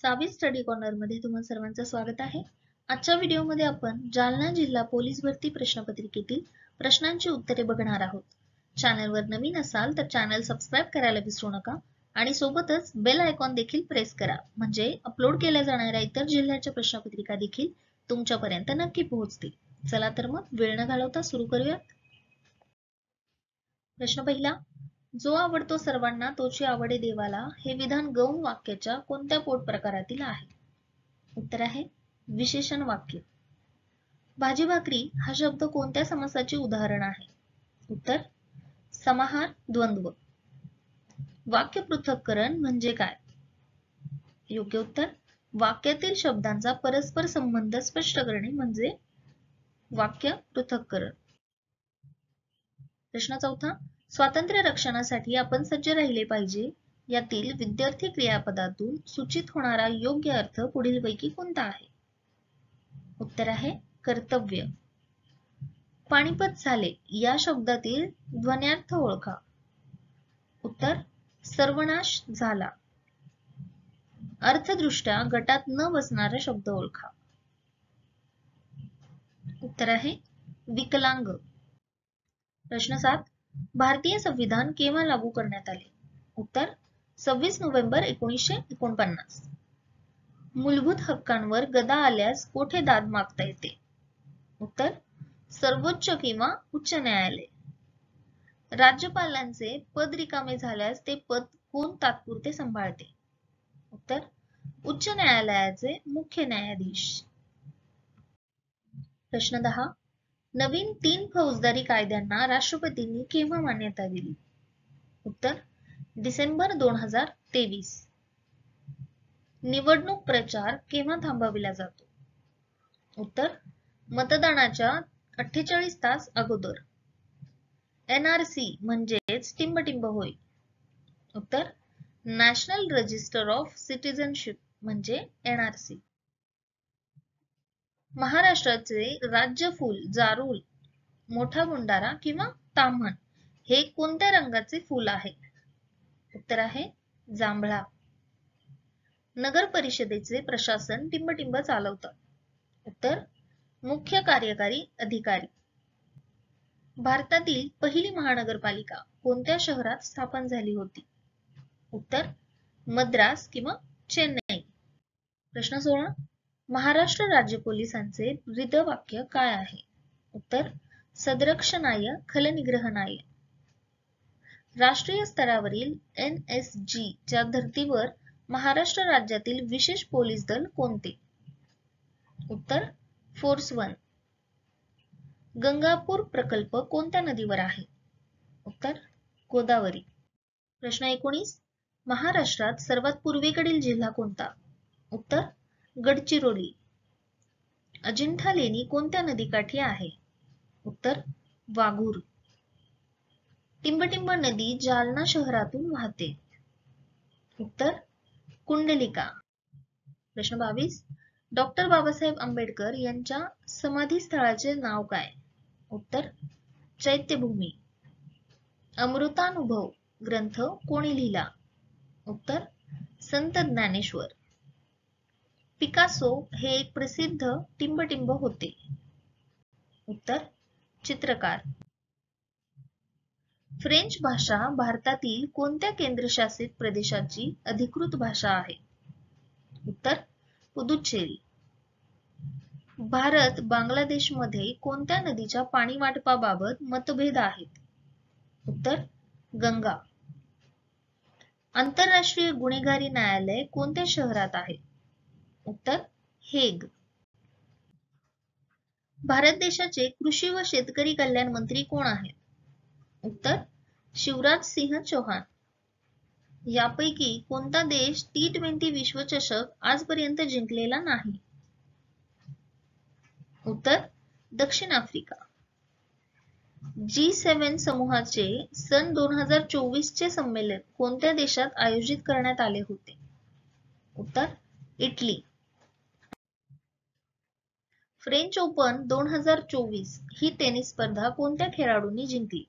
सावी study corner मध्ये तुम्हा सर्वांचं स्वागत आहे। आजच्या व्हिडिओमध्ये आपण जालना जिल्हा पोलीस भरती प्रश्नपत्रिकेतील प्रश्नांची उत्तरे बघणार आहोत। चॅनलवर नवीन असाल तर चॅनल सबस्क्राइब करायला विसरू नका आणि सोबतच बेल आयकॉन देखील प्रेस करा, म्हणजे अपलोड केल्या जाणाऱ्या इतर जिल्ह्याच्या प्रश्नपत्रिका देखील तुमच्यापर्यंत नक्की पोहोचतील। चला तर मग वेळ न घालवता सुरू करूयात। प्रश्न पहिला, जो आवडतो सर्वांना तोची आवडे देवाला हे विधान गौण वाक्याच्या कोणत्या पोट प्रकारातील आहे? उत्तर आहे विशेषण वाक्य। भाजी भाकरी हा शब्द कोणत्या समासाचे उदाहरण आहे? उत्तर समाहार द्वंद्व। वाक्य पृथक्करण म्हणजे काय? योग्य उत्तर वाक्यातील शब्दांचा परस्पर संबंध स्पष्ट करणे म्हणजे वाक्य पृथक्करण। प्रश्न चौथा, स्वातंत्र्य रक्षणासाठी आपण सज्ज राहिले पाहिजे यातील विद्यार्थी क्रियापदातून सूचित होणारा योग्य अर्थ पुढीलपैकी कोणता आहे? उत्तर आहे कर्तव्य। पानिपत झाले या शब्दातील ध्वन्यार्थ ओळखा। उत्तर सर्वनाश झाला। अर्थदृष्ट्या गटात न बसणारा शब्द ओळखा। उत्तर आहे विकलांग। प्रश्न 7, भारतीय संविधान केव्हा लागू करण्यात आले? उत्तर 26 नोव्हेंबर 1949। मूलभूत हक्कांवर गदा आल्यास कोठे दाद मागता येते? उत्तर सर्वोच्च किंवा उच्च न्यायालय। राज्यपालांचे पद रिकामे झाल्यास ते पद कोण तात्पुरते सांभाळते? उत्तर उच्च न्यायालयाचे मुख्य न्यायाधीश। प्रश्न 10, नवीन 3 फौजदारी कायद्यांना राष्ट्रपतींनी केव्हा मान्यता दिली? उत्तर डिसेंबर 2023। निवडणूक प्रचार केव्हा थांबविला जातो? उत्तर मतदानाच्या 48 तास अगोदर। NRC म्हणजेच टिंबटिंब होय। उत्तर नॅशनल रजिस्टर ऑफ सिटिझनशिप म्हणजे NRC। महाराष्ट्राचे राज्य फूल जारूल, मोठा गुंडारा किंवा ताम्हण हे कोणत्या रंगाचे फूल आहे? उत्तर आहे जांभळा। नगर परिषदेचे प्रशासन टिंबटिंब चालवतात। उत्तर मुख्य कार्यकारी अधिकारी। भारतातील पहिली महानगरपालिका कोणत्या शहरात स्थापन झाली होती? उत्तर मद्रास किंवा चेन्नई। प्रश्न 16, महाराष्ट्र राज्य पोलिसांचे ब्रीदवाक्य काय आहे? उत्तर सदरक्षणाय खलनिग्रहणाय। राष्ट्रीय स्तरावरील NSG च्या धर्तीवर महाराष्ट्र राज्यातील विशेष पोलीस दल कोणते? उत्तर फोर्स 1। गंगापूर प्रकल्प कोणत्या नदीवर आहे? उत्तर गोदावरी। प्रश्न 19, महाराष्ट्रात सर्वात पूर्वेकडील जिल्हा कोणता? उत्तर गडचिरोली। अजिंठा लेणी कोणत्या नदीकाठी आहे? उत्तर वाघूर। टिंबटिंब नदी जालना शहरातून वाहते। उत्तर कुंडलिका। प्रश्न 22, डॉक्टर बाबासाहेब आंबेडकर यांच्या समाधी स्थळाचे नाव काय? उत्तर चैत्यभूमी। अमृतानुभव ग्रंथ कोणी लिहिला? उत्तर संत ज्ञानेश्वर। पिकासो हे एक प्रसिद्ध टिंबटिंब होते। उत्तर चित्रकार। फ्रेंच भाषा भारतातील कोणत्या केंद्रशासित प्रदेशाची अधिकृत भाषा आहे? उत्तर पुदुच्चेरी। भारत बांगलादेशमध्ये कोणत्या नदीच्या पाणी वाटपाबाबत मतभेद आहेत? उत्तर गंगा। आंतरराष्ट्रीय गुन्हेगारी न्यायालय कोणत्या शहरात आहे? उत्तर हेग। भारत देशाचे कृषी व शेतकरी कल्याण मंत्री कोण आहेत? उत्तर शिवराज सिंह चौहान। यापैकी कोणता देश T20 विश्वचषक आजपर्यंत जिंकलेला नाही? उत्तर दक्षिण आफ्रिका। G7 समूहाचे सन 2024 चे संमेलन कोणत्या देशात आयोजित करण्यात आले होते? उत्तर इटली। फ्रेंच ओपन 2024 ही टेनिस स्पर्धा कोणत्या खेळाडूंनी जिंकली?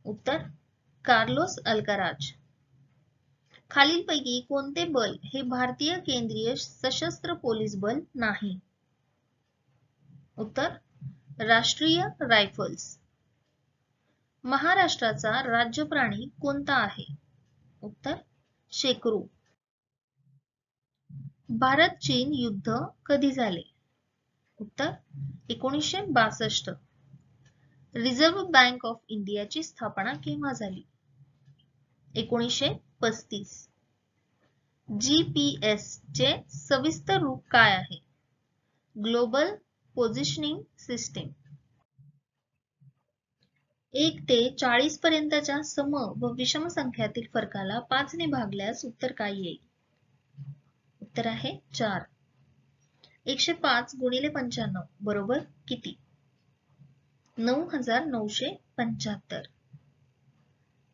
उत्तर कार्लोस अल्काराज। खालीलपैकी कोणते बल हे भारतीय केंद्रीय सशस्त्र पोलीस बल नाही? उत्तर राष्ट्रीय रायफल्स. महाराष्ट्राचा राज्य प्राणी कोणता आहे? उत्तर शेकरू. भारत चीन युद्ध कधी झाले? उत्तर 1962. रिझर्व्ह बँक ऑफ इंडियाची स्थापना केव्हा झाली? 1935. GPS चे सविस्तर रूप काय आहे? Global positioning system. 1 ते 40 पर्यंतच्या सम व विषम संख्यातील फरकाला 5 ने भागल्यास उत्तर काय येईल? उत्तर आहे 4. 105 गुणिले 95 बरोबर किती? 9975.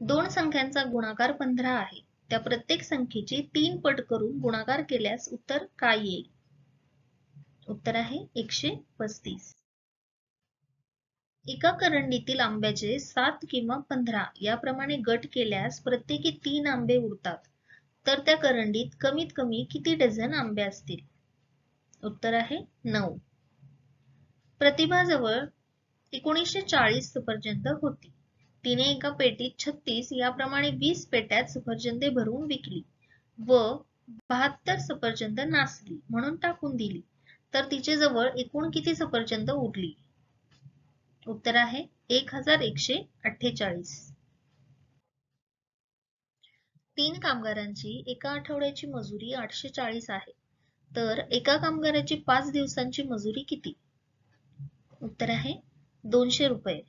दोन संख्यांचा गुणाकार 15 आहे. त्या प्रत्येक संख्येची 3 पट करून गुणाकार केल्यास उत्तर काय येईल? उत्तर आहे 135. एका करंडीतील आंब्याचे 7 किंवा 15 याप्रमाणे गट केल्यास प्रत्येकी 3 आंबे उरतात. तर त्या करंडीत कमीत कमी किती डझन आंबे असतील? उत्तर आहे 9. प्रतिभाजवळ 1940 सफरचंद होती. तिने एका पेटीत 36 याप्रमाणे 20 पेट्यात सफरचंदे भरून विकली व 72 सफरचंद नासली म्हणून टाकून दिली. तर तिचे जवळ एकूण किती सफरचंद उरली? उत्तर आहे 1148. 3 कामगारांची एका आठवड्याची मजुरी 840 आहे. तर एका कामगाराची 5 दिवसांची मजुरी किती? उत्तर आहे 200 रुपये.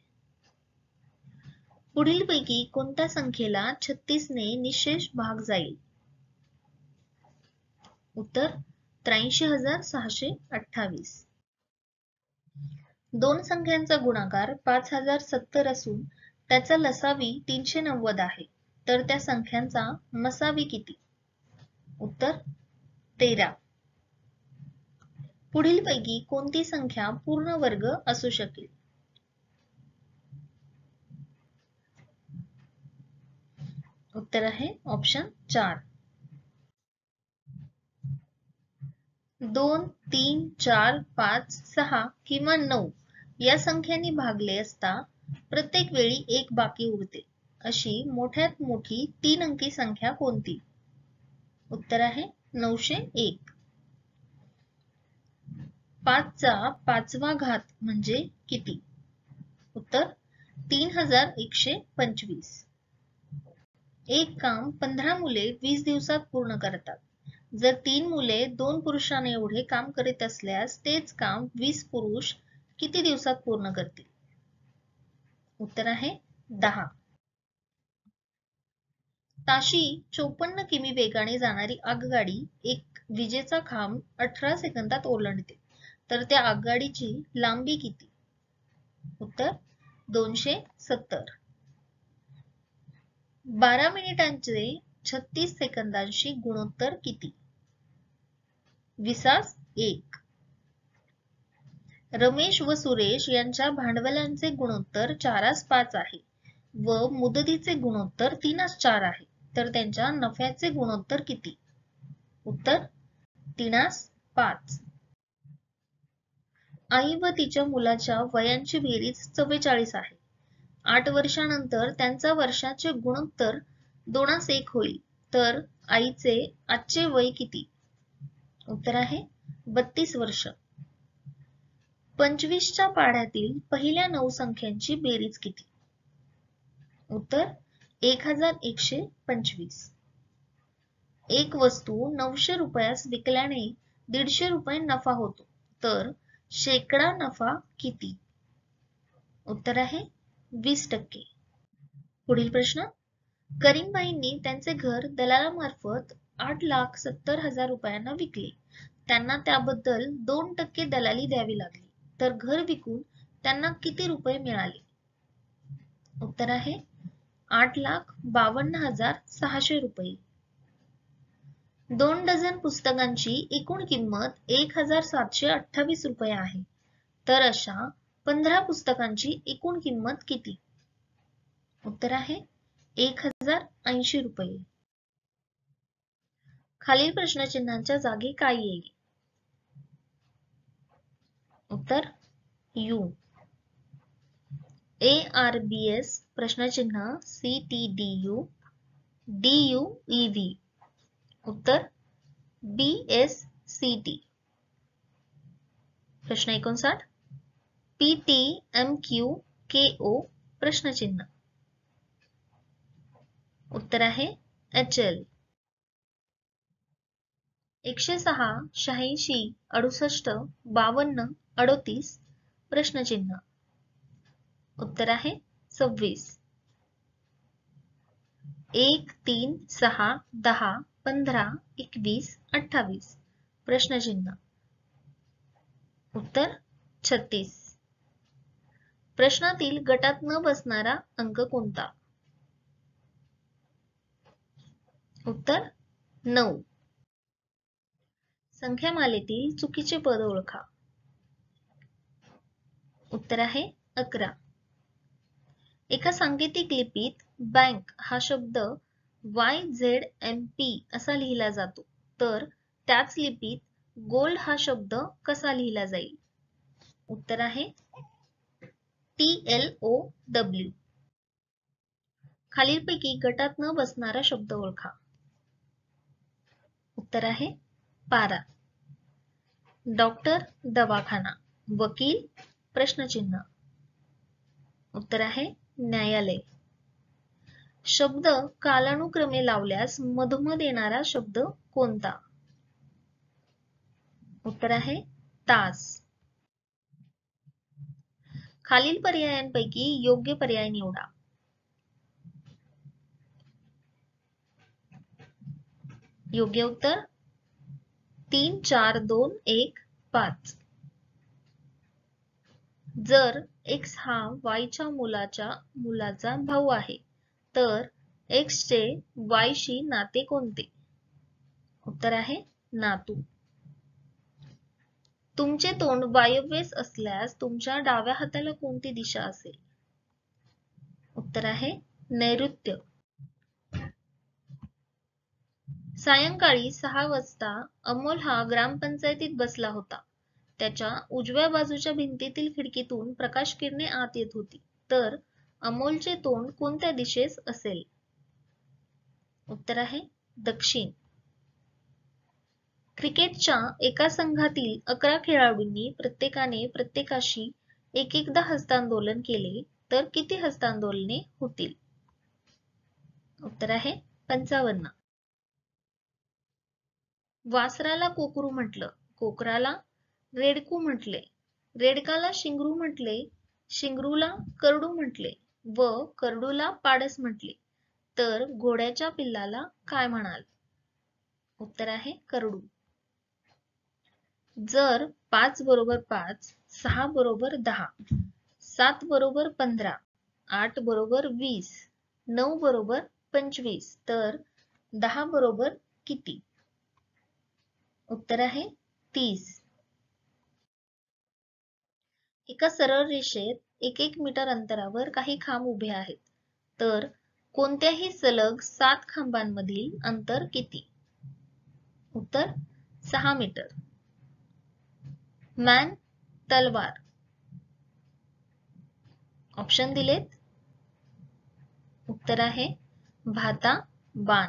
पुढीलपैकी कोणत्या संख्येला 36 ने निःशेष भाग जाईल? उत्तर 83,628. दोन संख्यांचा गुणाकार 5070 असून त्याचा लसावी 390 आहे. तर त्या संख्यांचा मसावी किती? उत्तर 13. पुढीलपैकी कोणती संख्या पूर्ण वर्ग असू शकेल? उत्तर आहे ऑप्शन 4. 2, 3, 4, 5, 6 किंवा 9 या संख्यांनी भागले असता प्रत्येक वेळी एक बाकी उरते अशी मोठ्यात मोठी 3 अंकी संख्या कोणती? उत्तर आहे 901. 5 चा 5वा घात म्हणजे किती? उत्तर 3125. एक काम 15 मुले 20 दिवसात पूर्ण करतात. जर 3 मुले 2 पुरुषांनी एवढे काम करीत असल्यास तेच काम 20 पुरुष किती दिवसात पूर्ण करतील? उत्तर आहे 10. ताशी 54 किमी वेगाने जाणारी आगगाडी एक विजेचा खांब 18 सेकंदात ओलांडते. तर त्या आगगाडीची लांबी किती? उत्तर 270. 12 मिनिटांचे 36 सेकंदांशी गुणोत्तर किती? 20:1. रमेश व सुरेश यांच्या भांडवलाचे गुणोत्तर 4:5 आहे व मुदतीचे गुणोत्तर 3:4 आहे. तर त्यांच्या नफ्याचे गुणोत्तर किती? उत्तर 3:5. आई व तिच्या मुलाच्या वयांची बेरीज 44 आहे. 8 वर्षानंतर त्यांचा वर्षाचे गुणोत्तर 2:1 होईल. तर आईचे आजचे वय किती? उत्तर आहे 32 वर्ष. 25च्या पाढ्यातील पहिल्या 9 संख्यांची बेरीज किती? उत्तर 1125. एक वस्तू 900 रुपयास विकल्याने 150 रुपये नफा होतो. तर शेकडा नफा किती? उत्तर आहे 20%. पुढील प्रश्न. करीमबाईंनी त्यांचे घर दलालामार्फत 8,70,000 रुपयांना विकले. त्यांना त्याबद्दल 2% दलाली द्यावी लागली. तर घर विकून त्यांना किती रुपये मिळाले? उत्तर आहे 8,52,600 रुपये. 2 डझन पुस्तकांची एकूण किंमत 1,728 रुपये आहे. तर अशा 15 पुस्तकांची एकूण किंमत किती? उत्तर आहे 1,080 रुपये. खालील प्रश्नचिन्हांच्या जागी काय येईल? उत्तर यू. ARBS प्रश्नचिन्ह CTDU DUEV. उत्तर BSCT. प्रश्न 59 PTMQKO प्रश्नचिन्ह. उत्तर आहे HL. 106 86 68 52 38 प्रश्नचिन्ह. उत्तर आहे 26. 1 3 6 10 15 21 28 प्रश्नचिन्ह. उत्तर 36. प्रश्नातील गटात न बसणारा अंक कोणता? उत्तर 9. संख्यामालेतील चुकीचे पद ओळखा. उत्तर आहे 11. एका सांकेतिक लिपीत बँक हा शब्द YZMP असा लिहिला जातो, तर त्याच लिपीत गोल्ड हा शब्द कसा लिहिला जाईल? उत्तर आहे TLOW. खालीलपैकी गटात न बसणारा शब्द ओळखा. उत्तर आहे पारा. डॉक्टर दवाखाना. वकील प्रश्नचिन्ह. उत्तर आहे न्यायालय. शब्द कालानुक्रमे लावल्यास मधोमध येणारा शब्द कोणता? उत्तर आहे तास. खालील पर्यायांपैकी योग्य पर्याय निवडा. योग्य उत्तर 3 4 2 1 5. जर x हा y च्या मुलाचा भाऊ आहे, तर x चे y शी नाते कोणते? उत्तर आहे नातू. तुमचे तोंड वायव्येस असल्यास तुमच्या डाव्या हाताला कोणती दिशा असेल? उत्तर आहे नैऋत्य. सायंकाळी 6 वाजता अमोल हा ग्रामपंचायतीत बसला होता. त्याच्या उजव्या बाजूच्या भिंतीतील खिडकीतून प्रकाश किरणे आत येत होती, तर अमोलचे तोंड कोणत्या दिशेस असेल? उत्तर आहे दक्षिण. क्रिकेटच्या एका संघातील 11 खेळाडूंनी प्रत्येकाने प्रत्येकाशी एकदा हस्तांदोलन केले, तर किती हस्तांदोलने होतील? उत्तर आहे 55. वासराला कोकरू म्हटलं, कोकराला रेडकू म्हटले, रेडकाला शिंगरू म्हटले, शिंगरूला करडू म्हटले व करडूला पाडस म्हटले, तर घोड्याच्या पिल्लाला काय म्हणाल? उत्तर आहे करडू. जर 5 बरोबर 5, 6 बरोबर 10, 7 बरोबर 15, 8 बरोबर 20, 9 बरोबर 25, तर 10 बरोबर किती? उत्तर आहे 30. एका सरळ रेषेत 1 मीटर अंतरावर काही खांब उभे आहेत, तर कोणत्याही सलग 7 खांबांमधील अंतर किती? उत्तर 6 मीटर. मॅन तलवार. ऑप्शन दिलेत. उत्तर आहे भाता बाण.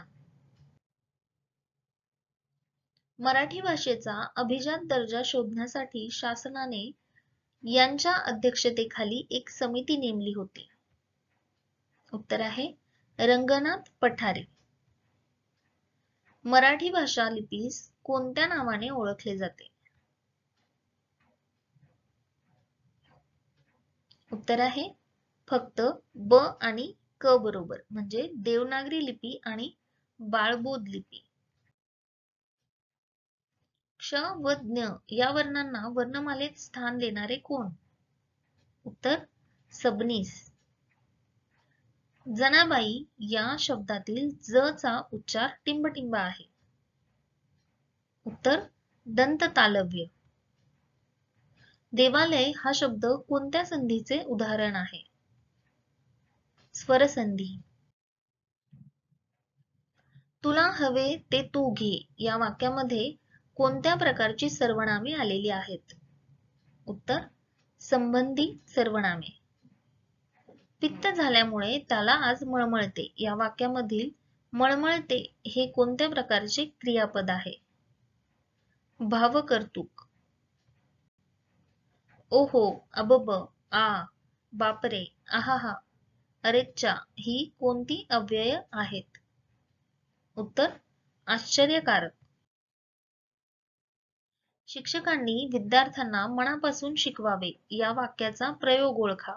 मराठी भाषेचा अभिजात दर्जा शोधण्यासाठी शासनाने यांच्या अध्यक्षतेखाली एक समिती नेमली होती. उत्तर आहे रंगनाथ पठारे. मराठी भाषा लिपीस कोणत्या नावाने ओळखले जाते? उत्तर आहे फक्त ब आणि क बरोबर, म्हणजे देवनागरी लिपी आणि बाळबोध लिपी. क्ष व ज्ञ या वर्णांना वर्णमालेत स्थान देणारे कोण? उत्तर सबनीस. जनाबाई या शब्दातील ज चा उच्चार टिंबटिंब आहे. उत्तर दंत तालव्य. देवालय हा शब्द कोणत्या संधीचे उदाहरण आहे? स्वरसंधी. तुला हवे ते तू घे या वाक्यामध्ये कोणत्या प्रकारची सर्वनामे आलेली आहेत? उत्तर संबंधी सर्वनामे. पित्त झाल्यामुळे त्याला आज मळमळते या वाक्यामधील मळमळते हे कोणत्या प्रकारचे क्रियापद आहे? भावकर्तृक. ओहो, अबब, आ, बापरे, आहाहा, अरेच्चा ही कोणती अव्यय आहेत? उत्तर आश्चर्यकारक. शिक्षकांनी विद्यार्थ्यांना मनापासून शिकवावे या वाक्याचा प्रयोग ओळखा.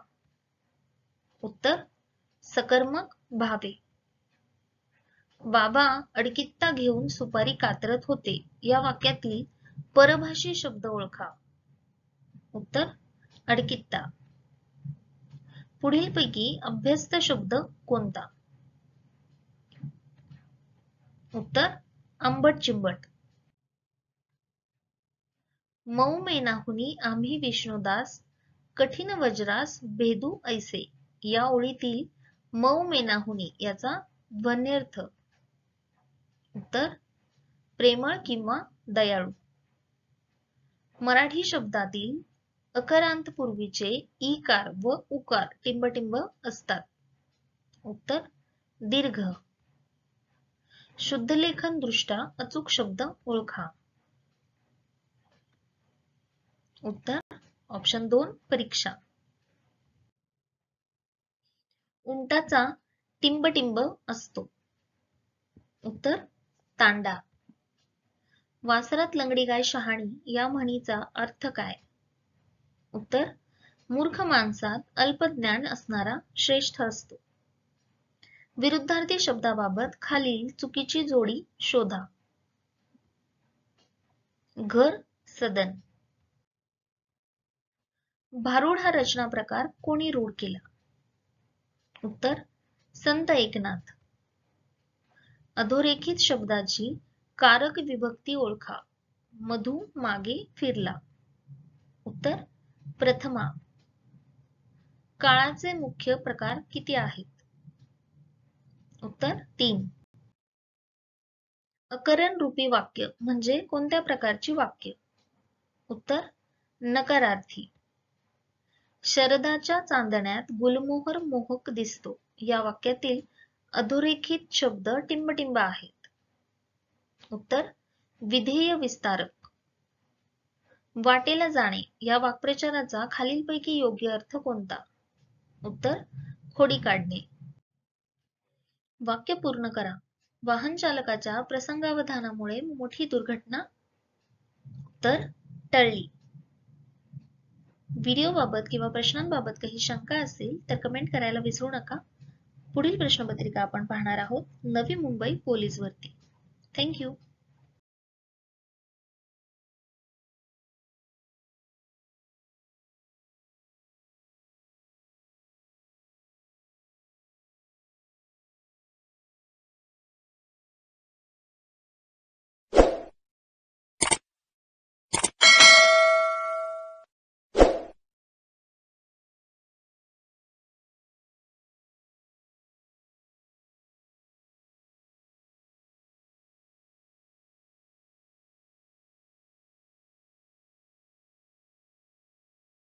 उत्तर सकर्मक भावे. बाबा अडकित्ता घेऊन सुपारी कातरत होते या वाक्यातील परभाषी शब्द ओळखा. उत्तर अडकित्ता. पुढीलपैकी अभ्यस्त शब्द कोणता? उत्तर आंबट चिंबट. मऊ मेनाहुनी आम्ही विष्णुदास कठीण वज्रास भेदू ऐसे या ओळीतील मऊ मेनाहुनी याचा ध्वन्यर्थ. उत्तर प्रेमळ किंवा दयाळू. मराठी शब्दातील अकारांत पूर्वीचे ईकार व उकार टिंबटिंब असतात. उत्तर दीर्घ. शुद्धलेखन दृष्ट्या अचूक शब्द ओळखा. उत्तर ऑप्शन 2 परीक्षा. उंटाचा टिंबटिंब असतो. उत्तर तांडा. वासरात लंगडी गाय शहाणी या म्हणीचा अर्थ काय? उत्तर मूर्ख माणसात अल्पज्ञान असणारा श्रेष्ठ असतो. विरुद्धार्थी शब्दाबाबत खालील चुकीची जोडी शोधा. घर सदन. भारूड हा रचना प्रकार कोणी रूढ केला? उत्तर संत एकनाथ. अधोरेखित शब्दाची कारक विभक्ती ओळखा. मधु मागे फिरला. उत्तर प्रथमा. काळाचे मुख्य प्रकार किती आहेत? उत्तर 3. अकरण रूपी वाक्य म्हणजे कोणत्या प्रकारची वाक्य? उत्तर नकारार्थी. शरदाच्या चांदण्यात गुलमोहर मोहक दिसतो या वाक्यातील अधोरेखित शब्द टिंबटिंब आहेत. उत्तर विधेय विस्तारक. वाटेला जाणे या वाक्प्रचाराचा खालीलपैकी योग्य अर्थ कोणता? उत्तर खोडी काढणे. वाक्य पूर्ण करा. वाहन चालकाच्या प्रसंगावधानामुळे मोठी दुर्घटना तर टळली. व्हिडिओबाबत किंवा प्रश्नांबाबत काही शंका असेल तर कमेंट करायला विसरू नका. पुढील प्रश्नपत्रिका आपण पाहणार आहोत नवी मुंबई पोलीस भरती. थँक्यू.